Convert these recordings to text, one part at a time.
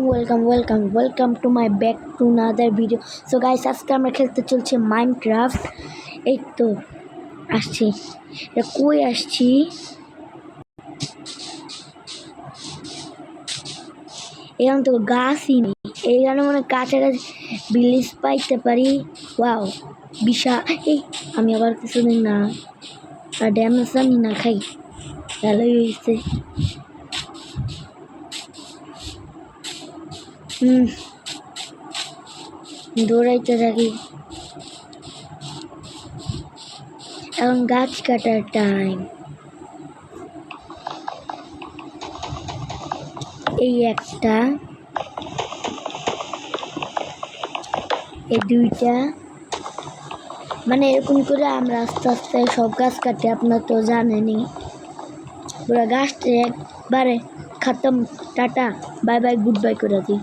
welcome to my back to another video. So guys, আজকে আমরা খেলতে চলছে মাইনক্রাফট। এই তো আসছি, এটা কই আসছি? এখান তো গাছই নেই, এইখানে মানে কাছাকাছি বিলিজ পাইতে পারি। ওয়াও বিশাল! এই আমি আবার কিছুদিন না ড্যামেজ জানি না খাই, ভালোই হয়েছে। দৌড়াইতে থাকি। এখন গাছ কাটার টাইম। এই একটা, এই দুইটা, মানে এরকম করে আমরা আস্তে আস্তে সব গাছ কাটি। আপনার তো জানেনই, পুরো গাছটা একবারে খতম, tata bye bye good bye করে দিই।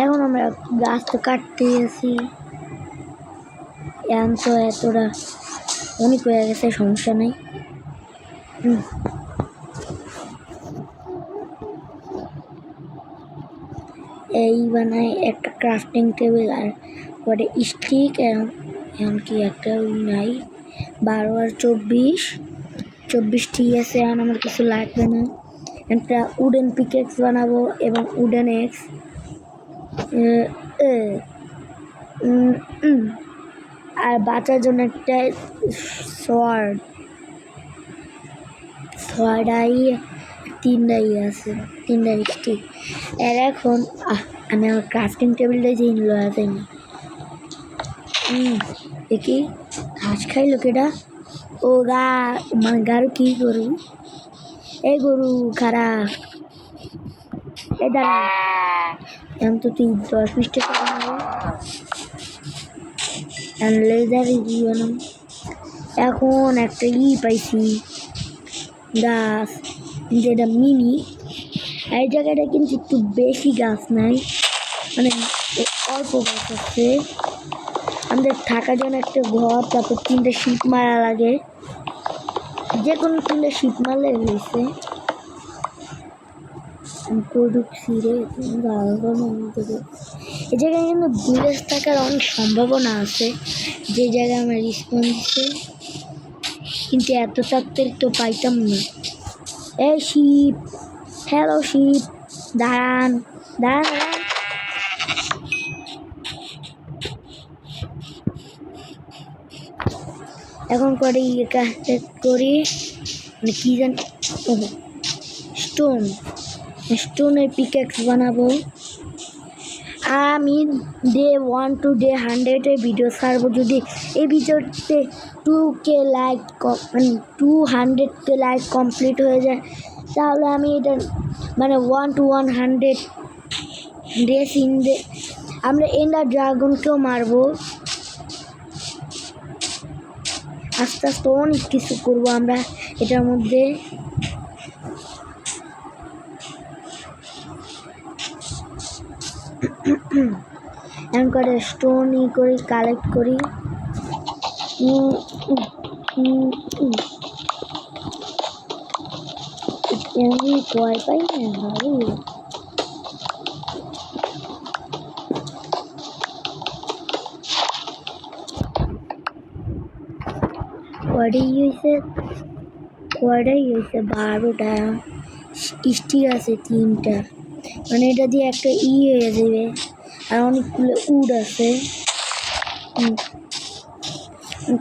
এখন আমরা গাছ তো কাটতে গেছি, এখন তো এতটা অনেক হয়ে গেছে, সমস্যা নেই। এই বানাই একটা ক্রাফটিং টেবিল, আর পরে স্টিক। এখন কি একটা নাই, 12 আর 24 ঠিক আছে। এখন আমার কিছু লাগবে না, একটা উডেন পিকেক্স বানাবো এবং উডেন এক্স। আর বাঁচার জন্য একটা ছয়টাই তিনটাই আছে, তিনটাই স্টিক। আর এখন আমি আমার ক্রাফটিং টেবিলটাই যে লয়া যাইনি। দেখি ঘাস খাইলো কেটা? ও মানে গারু কি গরু? এই গরু খারাপ, এই দাঁড়া। এখন তো তুই 10-20 টাকা লেজারি জীবন। এখন একটা পাইছি গাছ, যেটা মিনি। এই জায়গাটা কিন্তু একটু বেশি গাছ নাই, মানে অল্প গাছ আছে। আমাদের থাকার জন্য একটা ঘর, তারপর 3টে শিপ মারা লাগে, যে কোনো 3টে শিপ মারলে হয়েছে। এই জায়গায় কিন্তু ভিলেজ থাকার অনেক সম্ভাবনা আছে, যে জায়গায় আমরা রিসপন্স দিচ্ছে, কিন্তু এত তাড়াতাড়ি তো পাইতাম না। এই শিপ, হ্যালো শিপ, দাঁড়ান দাঁড়ান। এখন করে করি মানে কি জানি, স্টোনের পিকেক্স বানাবো। আমি ডে 1 to ডে 100 ভিডিও ছাড়বো। যদি এই ভিডিওতে 2K লাইক মানে 200K লাইক কমপ্লিট হয়ে যায়, তাহলে আমি এটা মানে 1 to 100 ডেস ইন ডে আমরা এন্ডার ড্রাগনকেও মারবো। আস্তে আস্তে অনেক কিছু করবো আমরা এটার মধ্যে। এমন করে স্টোন করি, কালেক্ট করি। ভয় পাই না ভাই। কয়টাই হয়েছে 12টা স্টিক আছে, 3টা, মানে এটা দিয়ে একটা হয়ে যাবে। আর অনেকগুলো উড আছে।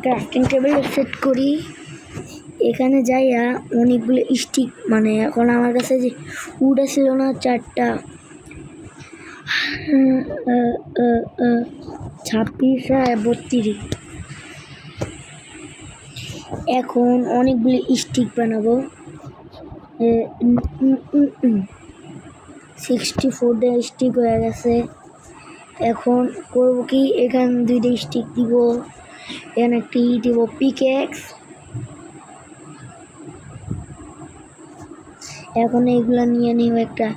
ক্রাফটিং টেবিল সেট করি, এখানে যাইয়া অনেকগুলো স্টিক, মানে এখন আমার কাছে যে উড ছিল না 4টা, 26 আর 32। এখন অনেকগুলি স্টিক বানাবো। 64টা স্টিক হয়ে গেছে। এখন করবো কি, এখানে 2টা স্টিক দিব, এখানে একটি দিব পিকেক্স। এখন এইগুলা নিয়ে নিব একটা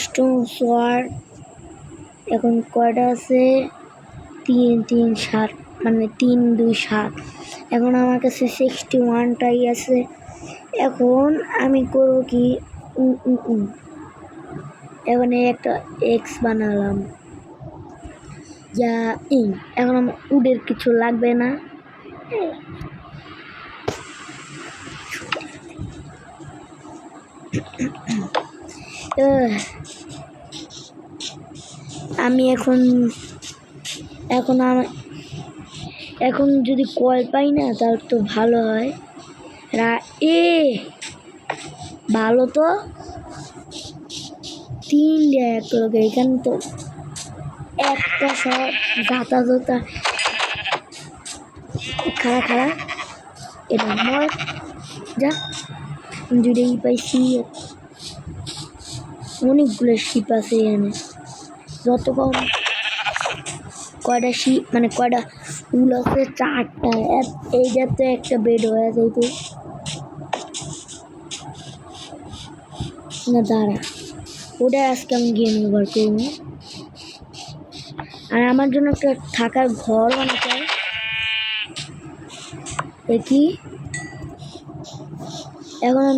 স্টোন সোয়ার্ড। এখন কয়টা আছে? 3, 3, 7, মানে 3, 2, 7। এখন আমার কাছে 61টাই আছে। এখন আমি করব কি, এখন একটা এক্স বানালাম, যা এখন আমার উডের কিছু লাগবে না। আমি এখন এখন যদি কল পাই না তাহলে তো ভালো হয়। ভালো তো 3 এক লোকে এখানে তো একটা সব যাতা খাড়া এটা মর যা। দুটোই পাইছি, অনেকগুলো শিপ আছে এখানে। যত কম কয়টা শিপ মানে কয়টা উল আছে, 4টা। এইটাতে একটা বেড হয়ে যাইতে না, দাঁড়া ওটা আজকে আমি গেম ওভার করবো। আর আমার জন্য একটা থাকার ঘর বানাতে হয়। দেখি এখন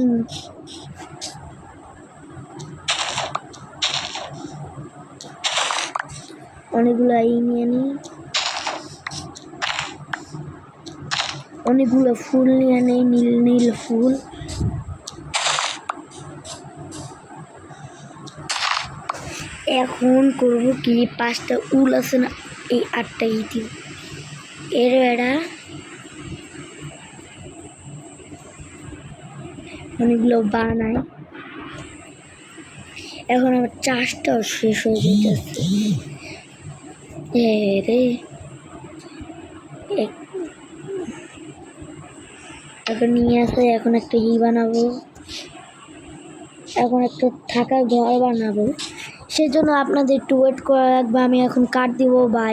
অনেকগুলো নিয়ে নিই, অনেকগুলো ফুল নিয়ে নেই, নীল নীল ফুল। এখন করব কি, 5টা উল আছে না, এই 8টা দিব এরা অনেকগুলো বানাই। এখন আমার চাষটাও শেষ হয়ে যেতেছে রে। এখন নিয়ে আসে, এখন একটা বানাবো, এখন একটা থাকার ঘর বানাবো। সেজন্য আপনাদের একটু ওয়েট করা লাগবে। আমি এখন কাট দিব। বাই।